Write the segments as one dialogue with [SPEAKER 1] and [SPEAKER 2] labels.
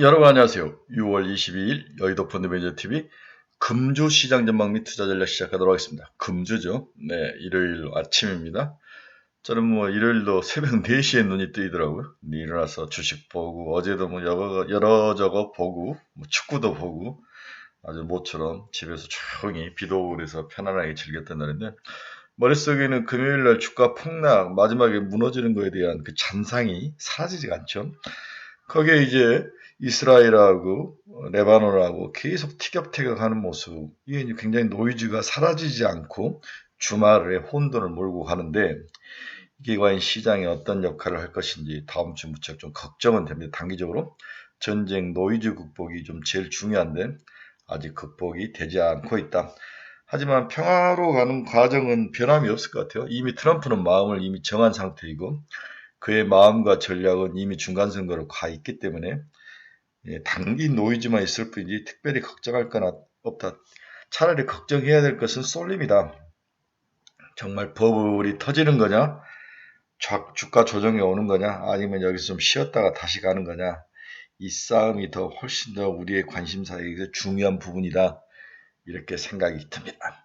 [SPEAKER 1] 여러분 안녕하세요. 6월 22일 여의도 펀드매니저TV 금주 시장 전망 및 투자 전략 시작하도록 하겠습니다. 금주죠. 네, 일요일 아침입니다. 저는 일요일도 새벽 4시에 눈이 뜨이더라고요. 일어나서 주식 보고 어제도 여러 저거 보고 축구도 보고 아주 모처럼 집에서 조용히 비도 오고 그래서 편안하게 즐겼던 날인데 머릿속에는 금요일날 주가 폭락 마지막에 무너지는 거에 대한 그 잔상이 사라지지가 않죠. 거기에 이제 이스라엘하고 레바논하고 계속 티격태격하는 모습, 이게 이제 굉장히 노이즈가 사라지지 않고 주말에 혼돈을 몰고 가는데 이게 과연 시장에 어떤 역할을 할 것인지 다음 주 무척 좀 걱정은 됩니다. 단기적으로 전쟁 노이즈 극복이 좀 제일 중요한데 아직 극복이 되지 않고 있다. 하지만 평화로 가는 과정은 변함이 없을 것 같아요. 이미 트럼프는 마음을 이미 정한 상태이고 그의 마음과 전략은 이미 중간선거로 가 있기 때문에 단기 노이즈만 있을 뿐이지 특별히 걱정할 건 없다. 차라리 걱정해야 될 것은 쏠림이다. 정말 버블이 터지는 거냐? 주가 조정이 오는 거냐? 아니면 여기서 좀 쉬었다가 다시 가는 거냐? 이 싸움이 더 훨씬 더 우리의 관심사에 중요한 부분이다. 이렇게 생각이 듭니다.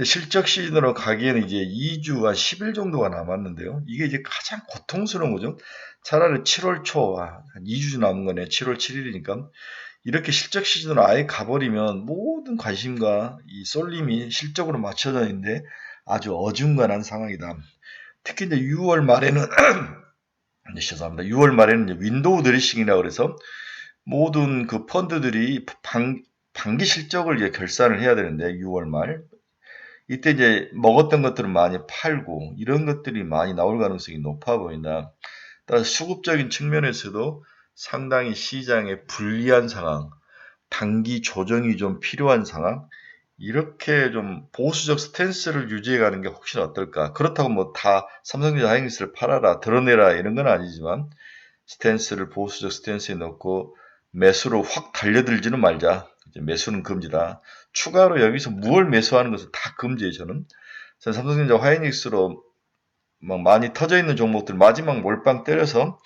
[SPEAKER 1] 실적 시즌으로 가기에는 이제 2주 한 10일 정도가 남았는데요. 이게 이제 가장 고통스러운 거죠. 차라리 7월 초, 한 2주 남은 거네. 7월 7일이니까. 이렇게 실적 시즌으로 아예 가버리면 모든 관심과 이 쏠림이 실적으로 맞춰져 있는데 아주 어중간한 상황이다. 특히 이제 6월 말에는, 죄송합니다. 6월 말에는 이제 윈도우 드레싱이라고 그래서 모든 그 펀드들이 반기 실적을 이제 결산을 해야 되는데 6월 말. 이때 이제 먹었던 것들을 많이 팔고 이런 것들이 많이 나올 가능성이 높아 보인다. 따라서 수급적인 측면에서도 상당히 시장에 불리한 상황, 단기 조정이 좀 필요한 상황, 이렇게 좀 보수적 스탠스를 유지해 가는 게 혹시 어떨까? 그렇다고 뭐 다 삼성전자 하이닉스를 팔아라, 드러내라 이런 건 아니지만 스탠스를 보수적 스탠스에 넣고 매수로 확 달려들지는 말자. 이제 매수는 금지다. 추가로 여기서 무얼 매수하는 것은 다 금지예요, 저는. 삼성전자 하이닉스로 막 많이 터져 있는 종목들 마지막 몰빵 때려서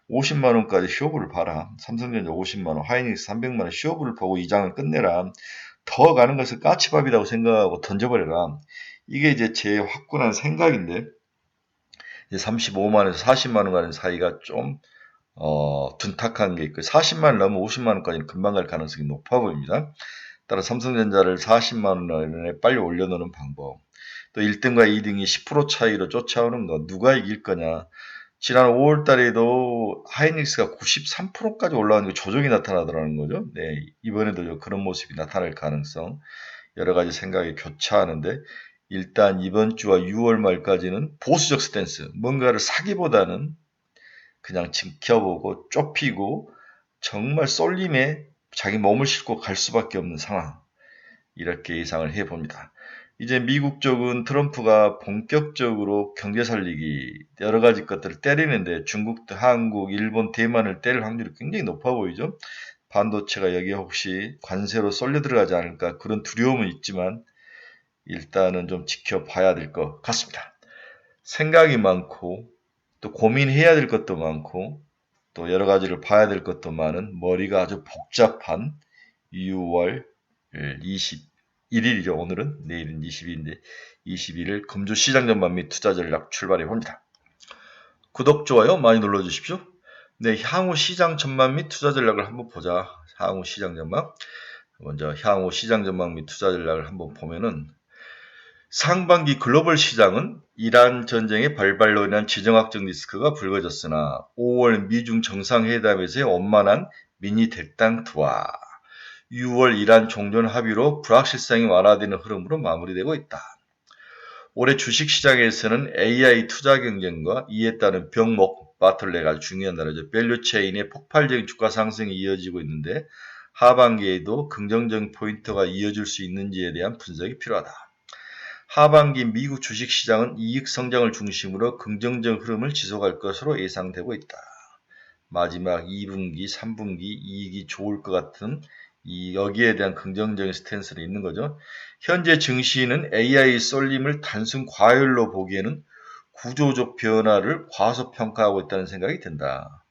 [SPEAKER 1] 50만 원까지 쇼부를 봐라. 삼성전자 50만 원, 하이닉스 300만 원 쇼부를 보고 이 장을 끝내라. 더 가는 것을 까치밥이라고 생각하고 던져버려라. 이게 이제 제 확고한 생각인데 이제 35만 원에서 40만 원 가는 사이가 좀 둔탁한 게 있고 40만 원 넘으면 50만 원까지는 금방 갈 가능성이 높아 보입니다. 따라 삼성전자를 40만 원에 빨리 올려놓는 방법. 또 1등과 2등이 10% 차이로 쫓아오는 거 누가 이길 거냐. 지난 5월 달에도 하이닉스가 93%까지 올라가는 게 조정이 나타나더라는 거죠. 네, 이번에도 그런 모습이 나타날 가능성 여러 가지 생각이 교차하는데 일단 이번 주와 6월 말까지는 보수적 스탠스, 뭔가를 사기보다는 그냥 지켜보고 좁히고 정말 쏠림에 자기 몸을 싣고 갈 수밖에 없는 상황. 이렇게 예상을 해봅니다. 이제 미국 쪽은 트럼프가 본격적으로 경제 살리기 여러 가지 것들을 때리는데 중국, 한국, 일본, 대만을 때릴 확률이 굉장히 높아 보이죠. 반도체가 여기에 혹시 관세로 쏠려 들어가지 않을까 그런 두려움은 있지만 일단은 좀 지켜봐야 될 것 같습니다. 생각이 많고 또 고민해야 될 것도 많고 또 여러 가지를 봐야 될 것도 많은 머리가 아주 복잡한 6월 21일이죠. 오늘은 내일은 22일인데 21일 금주 시장 전망 및 투자 전략 출발해 봅니다. 구독, 좋아요 많이 눌러주십시오. 네, 향후 시장 전망 및 투자 전략을 한번 보자. 향후 시장 전망. 먼저 향후 시장 전망 및 투자 전략을 한번 보면은 상반기 글로벌 시장은 이란 전쟁의 발발로 인한 지정학적 리스크가 불거졌으나 5월 미중 정상회담에서의 원만한 미니 델탕트와 6월 이란 종전 합의로 불확실성이 완화되는 흐름으로 마무리되고 있다. 올해 주식시장에서는 AI 투자 경쟁과 이에 따른 병목, 바틀렉 아주 중요한 단어죠. 밸류체인의 폭발적인 주가 상승이 이어지고 있는데 하반기에도 긍정적인 포인트가 이어질 수 있는지에 대한 분석이 필요하다. 하반기 미국 주식시장은 이익 성장을 중심으로 긍정적 흐름을 지속할 것으로 예상되고 있다. 마지막 2분기, 3분기 이익이 좋을 것 같은 여기에 대한 긍정적인 스탠스는 있는 거죠. 현재 증시는 AI 쏠림을 단순 과열로 보기에는 구조적 변화를 과소평가하고 있다는 생각이 든다.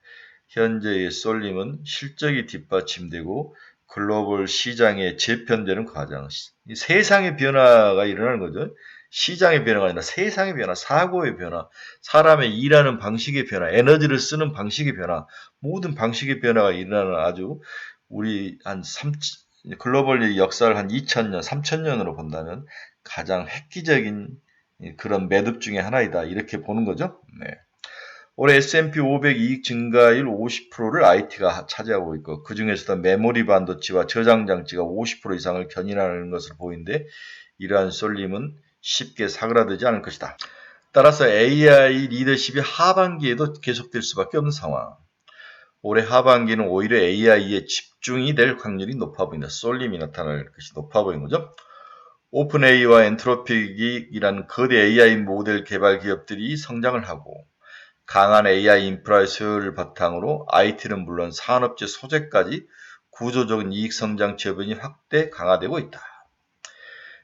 [SPEAKER 1] 현재의 쏠림은 실적이 뒷받침되고 글로벌 시장에 재편되는 과정, 세상의 변화가 일어나는 거죠. 시장의 변화가 아니라 세상의 변화, 사고의 변화, 사람의 일하는 방식의 변화, 에너지를 쓰는 방식의 변화, 모든 방식의 변화가 일어나는 아주 우리 글로벌 역사를 한 2000년, 3000년으로 본다면 가장 획기적인 그런 매듭 중에 하나이다. 이렇게 보는 거죠. 네. 올해 S&P 500 이익 증가율 50%를 IT가 차지하고 있고 그 중에서도 메모리 반도체와 저장 장치가 50% 이상을 견인하는 것으로 보이는데 이러한 쏠림은 쉽게 사그라들지 않을 것이다. 따라서 AI 리더십이 하반기에도 계속될 수밖에 없는 상황. 올해 하반기는 오히려 AI에 집중이 될 확률이 높아 보인다. 쏠림이 나타날 것이 높아 보이는 거죠. 오픈AI와 엔트로픽이라는 거대 AI 모델 개발 기업들이 성장을 하고 강한 AI 인프라의 소요를 바탕으로 IT는 물론 산업재 소재까지 구조적인 이익 성장 저변이 확대 강화되고 있다.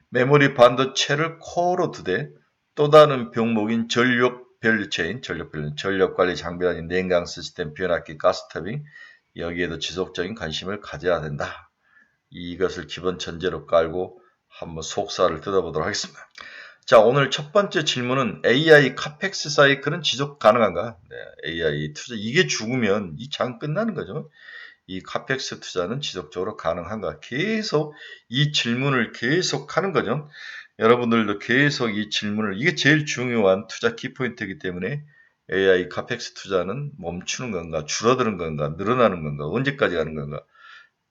[SPEAKER 1] 메모리 반도체를 코어로 두되 또 다른 병목인 전력 밸류체인, 전력 관리 장비라는 냉각 시스템, 변압기, 가스터빈 여기에도 지속적인 관심을 가져야 된다. 이것을 기본 전제로 깔고 한번 속사를 뜯어보도록 하겠습니다. 자, 오늘 첫 번째 질문은 AI 카펙스 사이클은 지속 가능한가? 네, AI 투자 이게 죽으면 이 장 끝나는 거죠. 이 카펙스 투자는 지속적으로 가능한가? 계속 이 질문을 계속 하는 거죠. 여러분들도 계속 이 질문을 이게 제일 중요한 투자 키포인트이기 때문에 AI 카펙스 투자는 멈추는 건가? 줄어드는 건가? 늘어나는 건가? 언제까지 가는 건가?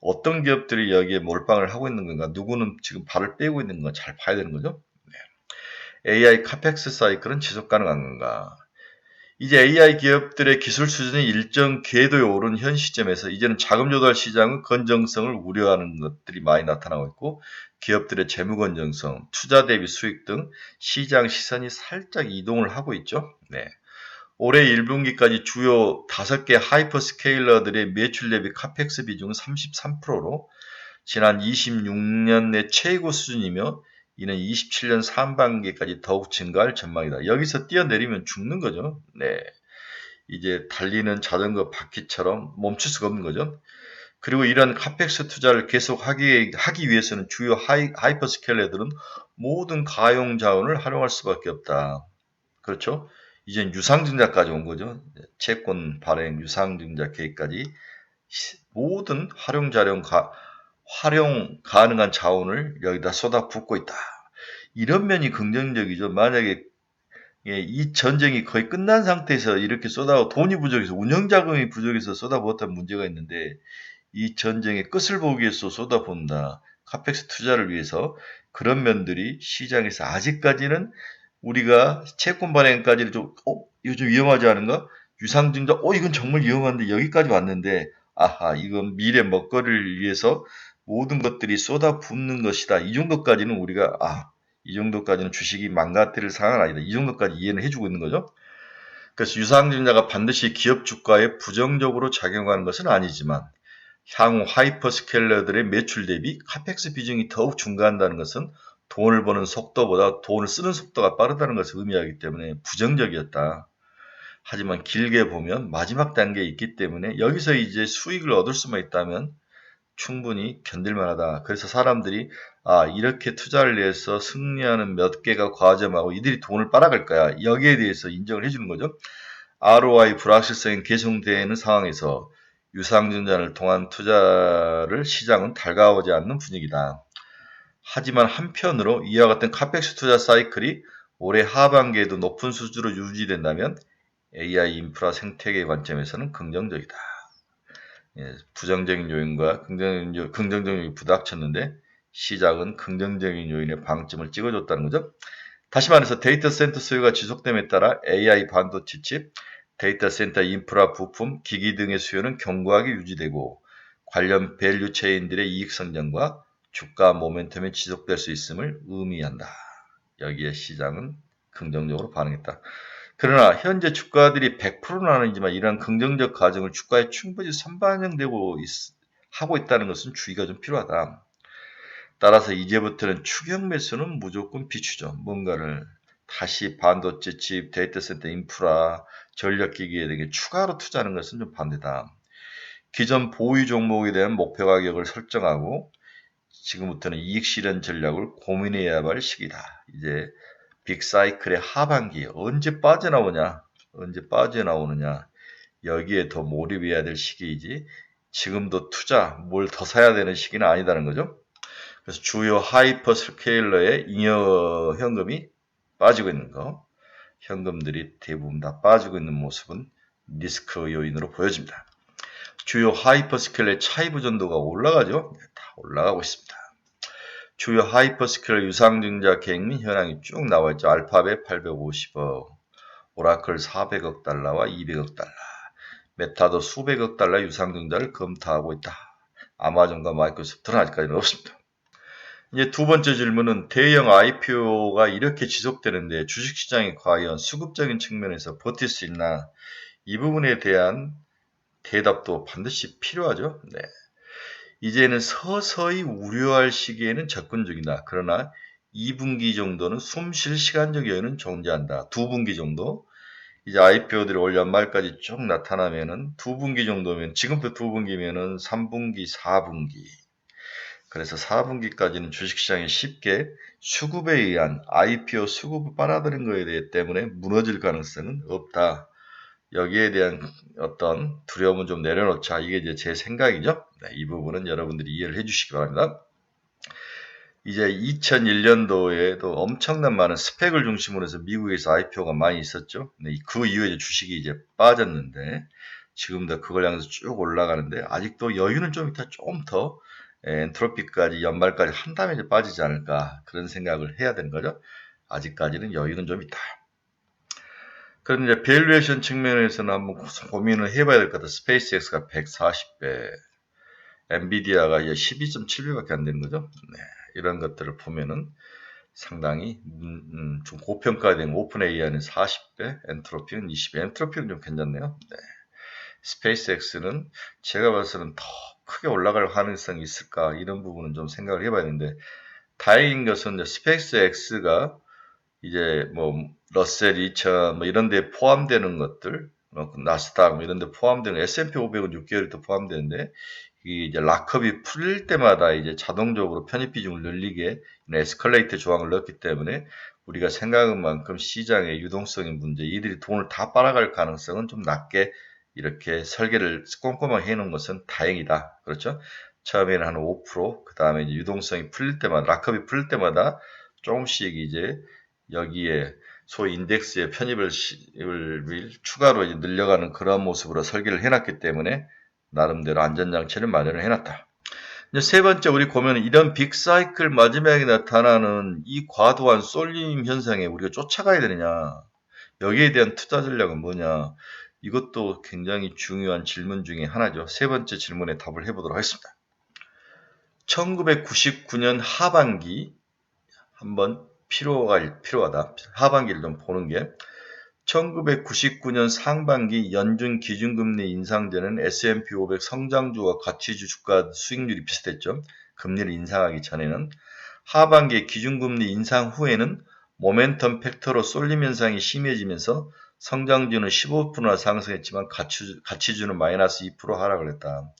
[SPEAKER 1] 어떤 기업들이 여기에 몰빵을 하고 있는 건가? 누구는 지금 발을 빼고 있는 건가? 잘 봐야 되는 거죠. AI 카펙스 사이클은 지속 가능한 건가? 이제 AI 기업들의 기술 수준이 일정 궤도에 오른 현 시점에서 이제는 자금 조달 시장의 건정성을 우려하는 것들이 많이 나타나고 있고 기업들의 재무 건정성, 투자 대비 수익 등 시장 시선이 살짝 이동을 하고 있죠. 네. 올해 1분기까지 주요 5개 하이퍼스케일러들의 매출 대비 카펙스 비중은 33%로 지난 26년 내 최고 수준이며 이는 27년 상반기까지 더욱 증가할 전망이다. 여기서 뛰어내리면 죽는 거죠. 네. 이제 달리는 자전거 바퀴처럼 멈출 수가 없는 거죠. 그리고 이런 카펙스 투자를 계속 하기 위해서는 주요 하이퍼스케일러들은 모든 가용 자원을 활용할 수밖에 없다. 그렇죠? 이젠 유상증자까지 온 거죠. 채권 발행, 유상증자 계획까지 모든 활용 가능한 자원을 여기다 쏟아붓고 있다. 이런 면이 긍정적이죠. 만약에 이 전쟁이 거의 끝난 상태에서 이렇게 돈이 부족해서 운영자금이 부족해서 쏟아부었다는 문제가 있는데 이 전쟁의 끝을 보기 위해서 쏟아부은다. 카펙스 투자를 위해서 그런 면들이 시장에서 아직까지는 우리가 채권 발행까지는 이거 좀 위험하지 않은가? 유상증자, 이건 정말 위험한데 여기까지 왔는데 아하, 이건 미래 먹거리를 위해서 모든 것들이 쏟아붓는 것이다. 이 정도까지는 우리가 이 정도까지는 주식이 망가뜨릴 상황은 아니다. 이 정도까지 이해는 해주고 있는 거죠. 그래서 유상증자가 반드시 기업 주가에 부정적으로 작용하는 것은 아니지만 향후 하이퍼스케일러들의 매출 대비 카펙스 비중이 더욱 증가한다는 것은 돈을 버는 속도보다 돈을 쓰는 속도가 빠르다는 것을 의미하기 때문에 부정적이었다. 하지만 길게 보면 마지막 단계에 있기 때문에 여기서 이제 수익을 얻을 수만 있다면 충분히 견딜만하다. 그래서 사람들이 이렇게 투자를 해서 승리하는 몇 개가 과점하고 이들이 돈을 빨아갈 거야. 여기에 대해서 인정을 해주는 거죠. ROI 불확실성이 계속되는 상황에서 유상증자를 통한 투자를 시장은 달가오지 않는 분위기다. 하지만 한편으로 이와 같은 카펙스 투자 사이클이 올해 하반기에도 높은 수준으로 유지된다면 AI 인프라 생태계 관점에서는 긍정적이다. 부정적인 요인과 긍정적인 요인이 부닥쳤는데 시장은 긍정적인 요인의 방점을 찍어줬다는 거죠. 다시 말해서 데이터 센터 수요가 지속됨에 따라 AI 반도체 칩, 데이터 센터 인프라 부품, 기기 등의 수요는 견고하게 유지되고 관련 밸류 체인들의 이익 성장과 주가 모멘텀이 지속될 수 있음을 의미한다. 여기에 시장은 긍정적으로 반응했다. 그러나 현재 주가들이 100%는 아니지만 이러한 긍정적 과정을 주가에 충분히 선반영되고 하고 있다는 것은 주의가 좀 필요하다. 따라서 이제부터는 추격 매수는 무조건 비추죠. 뭔가를 다시 반도체 칩, 데이터 센터 인프라, 전력기기에 대해 추가로 투자하는 것은 좀 반대다. 기존 보유 종목에 대한 목표 가격을 설정하고 지금부터는 이익 실현 전략을 고민해야 할 시기다. 이제 빅사이클의 하반기 언제 빠져나오느냐 여기에 더 몰입해야 될 시기이지 지금도 투자 뭘 더 사야 되는 시기는 아니다는 거죠. 그래서 주요 하이퍼 스케일러의 잉여 현금이 빠지고 있는 거, 현금들이 대부분 다 빠지고 있는 모습은 리스크 요인으로 보여집니다. 주요 하이퍼 스케일러의 차이 부전도가 올라가죠. 다 올라가고 있습니다. 주요 하이퍼 스케일러 유상증자 계획 및 현황이 쭉 나와 있죠. 알파벳 850억, 오라클 400억 달러와 200억 달러, 메타도 수백억 달러 유상증자를 검토하고 있다. 아마존과 마이크로소프트는 아직까지는 없습니다. 이제 두 번째 질문은 대형 IPO가 이렇게 지속되는데 주식시장이 과연 수급적인 측면에서 버틸 수 있나? 이 부분에 대한 대답도 반드시 필요하죠. 네. 이제는 서서히 우려할 시기에는 접근 중이다. 그러나 2분기 정도는 숨 쉴 시간적 여유는 존재한다. 2분기 정도. 이제 IPO들이 올 연말까지 쭉 나타나면은 2분기 정도면, 지금부터 2분기면은 3분기, 4분기. 그래서 4분기까지는 주식시장이 쉽게 수급에 의한 IPO 수급을 빨아들인 거에 때문에 무너질 가능성은 없다. 여기에 대한 어떤 두려움은 좀 내려놓자. 이게 이제 제 생각이죠. 네, 이 부분은 여러분들이 이해를 해주시기 바랍니다. 이제 2001년도에도 엄청난 많은 스펙을 중심으로 해서 미국에서 IPO가 많이 있었죠. 네, 그 이후에 이제 주식이 이제 빠졌는데 지금도 그걸 향해서 쭉 올라가는데 아직도 여유는 좀 있다. 좀 더 엔트로피까지 연말까지 한 다음에 이제 빠지지 않을까 그런 생각을 해야 되는 거죠. 아직까지는 여유는 좀 있다. 그런데 이제 밸류에이션 측면에서는 한번 고민을 해봐야 될 것 같아요. 스페이스X가 140배, 엔비디아가 12.7배밖에 안 되는 거죠. 네, 이런 것들을 보면은 상당히 좀 고평가된 오픈 AI는 40배, 엔트로피는 20배. 엔트로피는 좀 괜찮네요. 네. 스페이스X는 제가 봐서는 더 크게 올라갈 가능성이 있을까 이런 부분은 좀 생각을 해봐야 되는데 다행인 것은 스페이스X가 이제 뭐 러셀 2000 뭐 이런 데 포함되는 것들, 나스닥 뭐 이런 데 포함되는 S&P 500은 6개월이 더 포함되는데 이게 이제 락업이 풀릴 때마다 이제 자동적으로 편입 비중을 늘리게 에스컬레이터 조항을 넣었기 때문에 우리가 생각한 만큼 시장의 유동성의 문제, 이들이 돈을 다 빨아갈 가능성은 좀 낮게 이렇게 설계를 꼼꼼하게 해놓은 것은 다행이다. 그렇죠? 처음에는 한 5%, 그 다음에 이제 유동성이 풀릴 때마다, 락업이 풀릴 때마다 조금씩 이제 여기에 소위 인덱스의 편입을 추가로 이제 늘려가는 그런 모습으로 설계를 해놨기 때문에 나름대로 안전장치를 마련을 해놨다. 이제 세 번째 우리 보면 이런 빅사이클 마지막에 나타나는 이 과도한 쏠림 현상에 우리가 쫓아가야 되느냐, 여기에 대한 투자 전략은 뭐냐, 이것도 굉장히 중요한 질문 중에 하나죠. 세 번째 질문에 답을 해보도록 하겠습니다. 1999년 하반기 한번 필요하다. 하반기를 좀 보는 게 1999년 상반기 연준 기준금리 인상 전에는 S&P 500 성장주와 가치주 주가 수익률이 비슷했죠. 금리를 인상하기 전에는. 하반기 기준금리 인상 후에는 모멘텀 팩터로 쏠림 현상이 심해지면서 성장주는 15%나 상승했지만 가치주는 마이너스 2% 하락을 했다.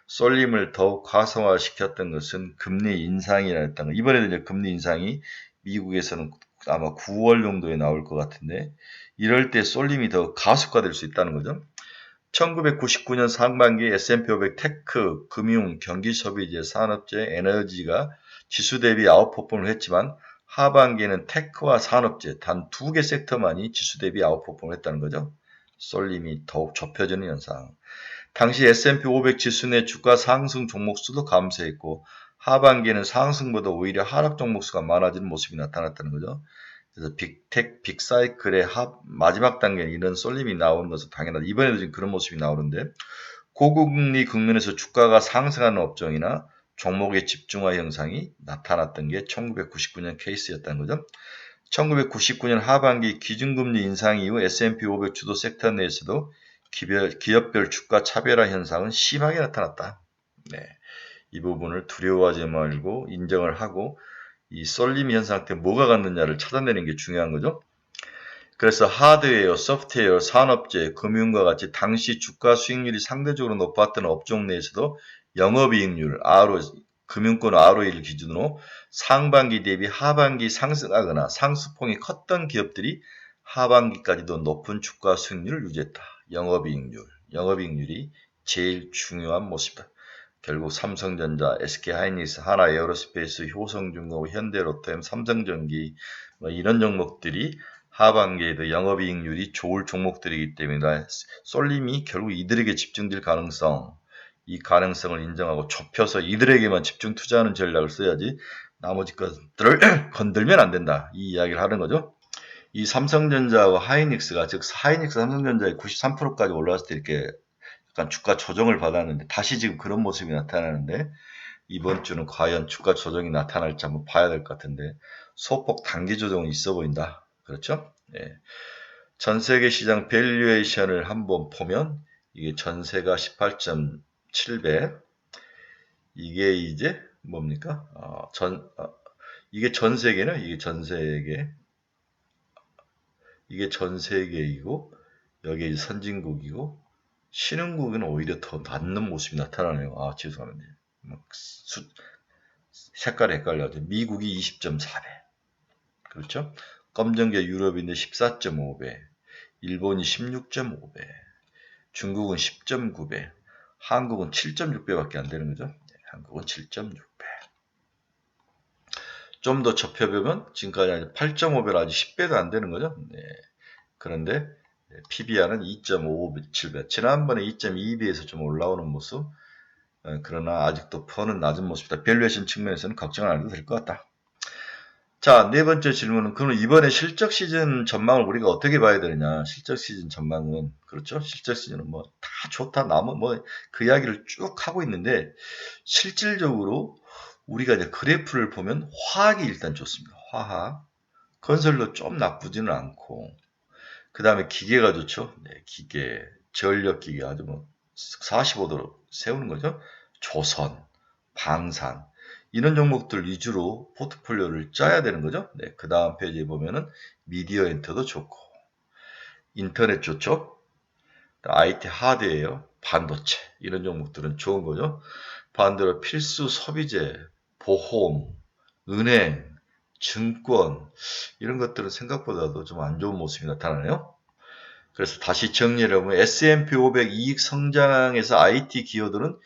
[SPEAKER 1] 쏠림을 더욱 가성화시켰던 것은 금리 인상이라는 거. 이번에도 이제 금리 인상이 미국에서는 아마 9월 정도에 나올 것 같은데 이럴 때 쏠림이 더 가속화될 수 있다는 거죠. 1999년 상반기 S&P 500 테크, 금융, 경기소비재, 산업재, 에너지가 지수 대비 아웃퍼폼을 했지만 하반기에는 테크와 산업재 단 2개 섹터만이 지수 대비 아웃퍼폼을 했다는 거죠. 쏠림이 더욱 좁혀지는 현상. 당시 S&P 500 지수 내 주가 상승 종목수도 감소했고 하반기에는 상승보다 오히려 하락 종목수가 많아지는 모습이 나타났다는 거죠. 그래서 빅사이클의 마지막 단계는 이런 쏠림이 나오는 것은 당연하다. 이번에도 지금 그런 모습이 나오는데 고금리 국면에서 주가가 상승하는 업종이나 종목의 집중화 현상이 나타났던 게 1999년 케이스였다는 거죠. 1999년 하반기 기준금리 인상 이후 S&P 500 주도 섹터 내에서도 기업별 주가 차별화 현상은 심하게 나타났다. 네, 이 부분을 두려워하지 말고 인정을 하고 이 쏠림 현상 때 뭐가 갔느냐를 찾아내는 게 중요한 거죠. 그래서 하드웨어, 소프트웨어, 산업재, 금융과 같이 당시 주가 수익률이 상대적으로 높았던 업종 내에서도 영업이익률, 금융권 ROE를 기준으로 상반기 대비 하반기 상승하거나 상수폭이 컸던 기업들이 하반기까지도 높은 주가 수익률을 유지했다. 영업이익률이 제일 중요한 모습이다. 결국 삼성전자, SK하이닉스, 하나에어로스페이스, 효성중공업, 현대로템, 삼성전기 이런 종목들이 하반기에도 영업이익률이 좋을 종목들이기 때문에 쏠림이 결국 이들에게 집중될 이 가능성을 인정하고 좁혀서 이들에게만 집중 투자하는 전략을 써야지 나머지 것들을 건들면 안 된다. 이 이야기를 하는 거죠. 이 삼성전자와 하이닉스가 즉 하이닉스 삼성전자의 93%까지 올라왔을 때 이렇게 약간 주가 조정을 받았는데 다시 지금 그런 모습이 나타나는데 이번 주는 과연 주가 조정이 나타날지 한번 봐야 될 것 같은데 소폭 단기 조정은 있어 보인다. 그렇죠? 예. 전 세계 시장 밸류에이션을 한번 보면 이게 전세가 18.7배 이게 이제 뭡니까? 이게 전 세계는 이게 전 세계이고 여기 이제 선진국이고 신흥국은 오히려 더 낮는 모습이 나타나네요. 아, 죄송합니다. 색깔이 헷갈려서 미국이 20.4배. 그렇죠? 검정계 유럽인데 14.5배. 일본이 16.5배. 중국은 10.9배. 한국은 7.6배밖에 안 되는 거죠. 네, 한국은 7.6배. 좀 더 좁혀보면 지금까지 8.5배로 아직 10배도 안 되는 거죠. 네. 그런데 PBR은 2.57배. 지난번에 2.2배에서 좀 올라오는 모습. 그러나 아직도 퍼는 낮은 모습이다. 밸류에이션 측면에서는 걱정 안 해도 될 것 같다. 자, 네 번째 질문은 그럼 이번에 실적 시즌 전망을 우리가 어떻게 봐야 되느냐? 실적 시즌 전망은 그렇죠? 실적 시즌은 뭐 다 좋다 나무 뭐 그 이야기를 쭉 하고 있는데 실질적으로 우리가 이제 그래프를 보면 화학이 일단 좋습니다. 화학. 건설도 좀 나쁘지는 않고 그 다음에 기계가 좋죠. 네, 기계, 전력기계 아주 뭐 45도로 세우는 거죠. 조선, 방산 이런 종목들 위주로 포트폴리오를 짜야 되는 거죠. 네, 그 다음 페이지에 보면은 미디어 엔터도 좋고 인터넷 좋죠. IT 하드웨어, 반도체 이런 종목들은 좋은 거죠. 반대로 필수 소비재, 보험, 은행, 증권 이런 것들은 생각보다도 좀 안 좋은 모습이 나타나네요. 그래서 다시 정리를 해보면 S&P 500 이익 성장에서 IT 기업들은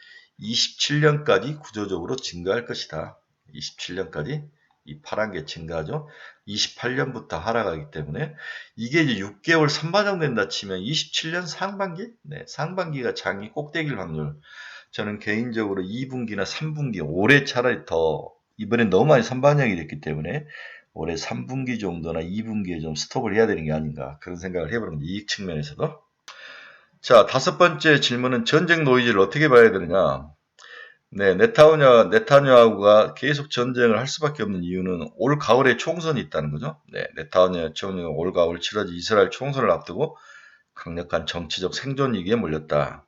[SPEAKER 1] 27년까지 구조적으로 증가할 것이다. 27년까지 이 파란 게 증가하죠. 28년부터 하락하기 때문에 이게 이제 6개월 선반영된다 치면 27년 상반기? 네, 상반기가 장이 꼭대기일 확률. 저는 개인적으로 2분기나 3분기 올해 차라리 더 이번엔 너무 많이 선반영이 됐기 때문에 올해 3분기 정도나 2분기에 좀 스톱을 해야 되는 게 아닌가 그런 생각을 해보는 이익 측면에서도. 자, 다섯 번째 질문은 전쟁 노이즈를 어떻게 봐야 되느냐. 네, 네타냐후가 계속 전쟁을 할 수밖에 없는 이유는 올 가을에 총선이 있다는 거죠. 네, 네타냐후 총리가 올 가을 치러질 이스라엘 총선을 앞두고 강력한 정치적 생존 위기에 몰렸다.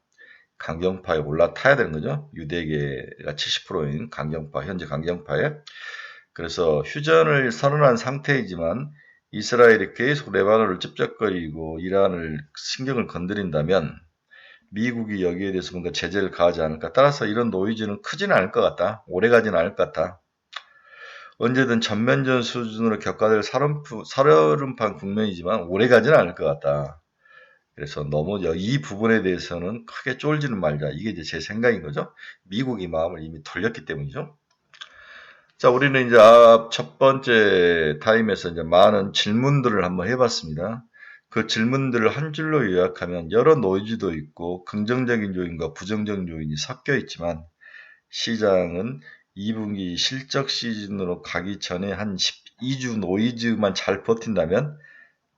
[SPEAKER 1] 강경파에 올라타야 되는 거죠. 유대계가 70%인 강경파, 현재 강경파에. 그래서 휴전을 선언한 상태이지만 이스라엘이 계속 레바논을 찝쩍거리고 이란을 신경을 건드린다면 미국이 여기에 대해서 뭔가 제재를 가하지 않을까. 따라서 이런 노이즈는 크지는 않을 것 같다. 오래가지는 않을 것 같다. 언제든 전면전 수준으로 격화될 살얼음판 국면이지만 오래가지는 않을 것 같다. 그래서 너무 이 부분에 대해서는 크게 쫄지는 말자. 이게 이제 제 생각인 거죠. 미국이 마음을 이미 돌렸기 때문이죠. 자, 우리는 이제 첫 번째 타임에서 이제 많은 질문들을 한번 해봤습니다. 그 질문들을 한 줄로 요약하면 여러 노이즈도 있고 긍정적인 요인과 부정적인 요인이 섞여 있지만 시장은 2분기 실적 시즌으로 가기 전에 한 12주 노이즈만 잘 버틴다면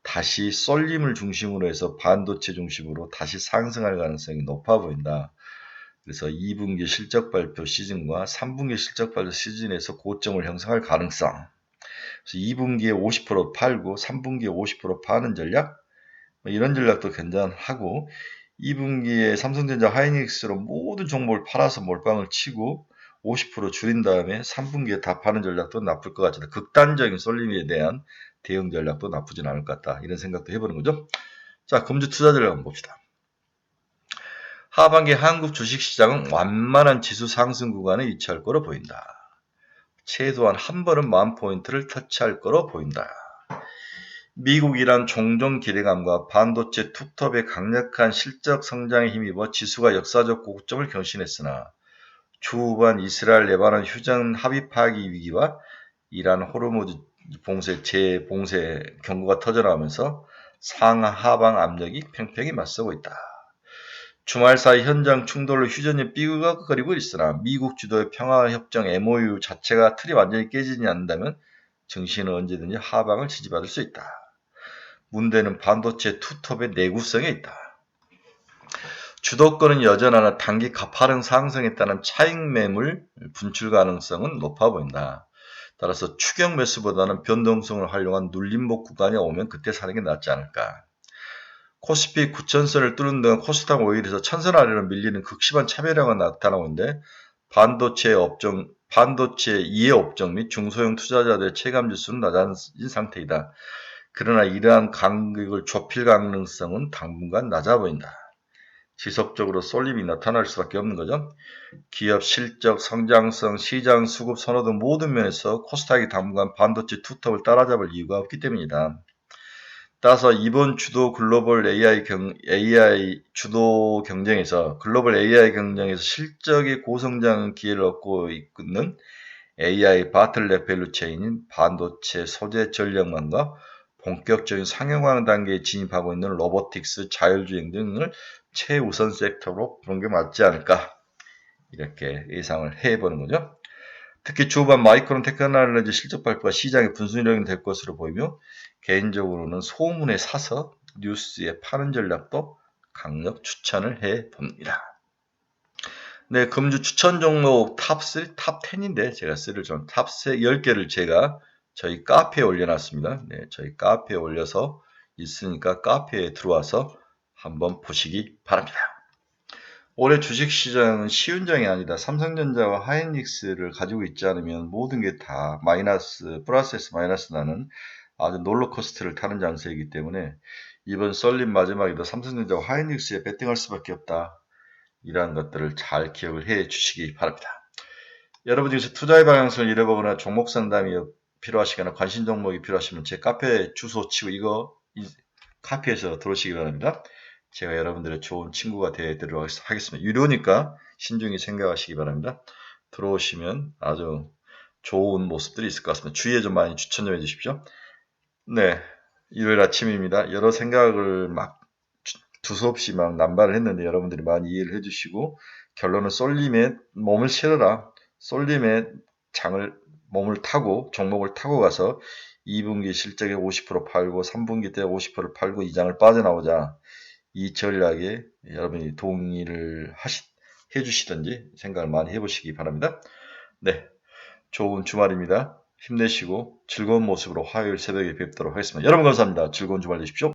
[SPEAKER 1] 다시 쏠림을 중심으로 해서 반도체 중심으로 다시 상승할 가능성이 높아 보인다. 그래서 2분기 실적 발표 시즌과 3분기 실적 발표 시즌에서 고점을 형성할 가능성. 그래서 2분기에 50% 팔고 3분기에 50% 파는 전략. 이런 전략도 괜찮하고 2분기에 삼성전자 하이닉스로 모든 종목을 팔아서 몰빵을 치고 50% 줄인 다음에 3분기에 다 파는 전략도 나쁠 것 같지 않다. 극단적인 쏠림에 대한 대응 전략도 나쁘진 않을 것 같다. 이런 생각도 해보는 거죠. 자, 금주 투자 전략 한번 봅시다. 하반기 한국 주식시장은 완만한 지수 상승 구간에 위치할 거로 보인다. 최소한 한 번은 10,000포인트를 터치할 거로 보인다. 미국 이란 종종 기대감과 반도체 툭톱의 강력한 실적 성장에 힘입어 지수가 역사적 고점을 경신했으나 추후반 이스라엘 레바논 휴전 합의 파기 위기와 이란 호르무즈 재봉쇄 경고가 터져나오면서 상하방 압력이 팽팽히 맞서고 있다. 주말 사이 현장 충돌로 휴전이 삐걱거리고 있으나 미국 주도의 평화협정 MOU 자체가 틀이 완전히 깨지지 않는다면 증시는 언제든지 하방을 지지받을 수 있다. 문제는 반도체 투톱의 내구성에 있다. 주도권은 여전하나 단기 가파른 상승에 따른 차익 매물 분출 가능성은 높아 보인다. 따라서 추격 매수보다는 변동성을 활용한 눌림목 구간에 오면 그때 사는 게 낫지 않을까. 코스피 9,000선을 뚫는 동안 코스닥 5일에서 1,000선 아래로 밀리는 극심한 차별화가 나타나고 있는데 반도체 이해 업종 및 중소형 투자자들의 체감지수는 낮아진 상태이다. 그러나 이러한 간격을 좁힐 가능성은 당분간 낮아 보인다. 지속적으로 쏠림이 나타날 수밖에 없는 거죠. 기업 실적, 성장성, 시장 수급 선호 등 모든 면에서 코스닥이 당분간 반도체 투톱을 따라잡을 이유가 없기 때문이다. 따라서 이번 글로벌 AI 주도 경쟁에서 실적의 고성장 기회를 얻고 있는 AI 바틀넷 밸류체인인 반도체 소재 전력망과 본격적인 상용화 단계에 진입하고 있는 로보틱스, 자율주행 등을 최우선 섹터로 보는 게 맞지 않을까, 이렇게 예상을 해보는 거죠. 특히 주반 마이크론 테크놀로지 실적 발표가 시장의 분수령이 될 것으로 보이며 개인적으로는 소문에 사서 뉴스에 파는 전략도 강력 추천을 해봅니다. 네, 금주 추천 종목 탑3, 탑10인데 제가 탑 10개를 제가 저희 카페에 올려놨습니다. 네, 저희 카페에 올려서 있으니까 카페에 들어와서 한번 보시기 바랍니다. 올해 주식시장은 시운정이 아니다. 삼성전자와 하이닉스를 가지고 있지 않으면 모든 게 다 플러스에서 마이너스 나는 아주 롤러코스터를 타는 장세이기 때문에 이번 썰림 마지막에도 삼성전자와 하이닉스에 베팅할 수밖에 없다. 이러한 것들을 잘 기억을 해 주시기 바랍니다. 여러분 중에서 투자의 방향성을 잃어보거나 종목 상담이 필요하시거나 관심 종목이 필요하시면 제 카페 주소 치고 카페에서 들어오시기 바랍니다. 제가 여러분들의 좋은 친구가 되도록 하겠습니다. 유료니까 신중히 생각하시기 바랍니다. 들어오시면 아주 좋은 모습들이 있을 것 같습니다. 주위에 좀 많이 추천 좀 해주십시오. 네, 일요일 아침입니다. 여러 생각을 두서없이 남발을 했는데 여러분들이 많이 이해를 해주시고 결론은 쏠림에 몸을 실어라. 쏠림에 몸을 타고 종목을 타고 가서 2분기 실적에 50% 팔고 3분기 때 50% 팔고 이장을 빠져나오자. 이 전략에 여러분이 동의를 해주시든지 생각을 많이 해보시기 바랍니다. 네, 좋은 주말입니다. 힘내시고 즐거운 모습으로 화요일 새벽에 뵙도록 하겠습니다. 여러분 감사합니다. 즐거운 주말 되십시오.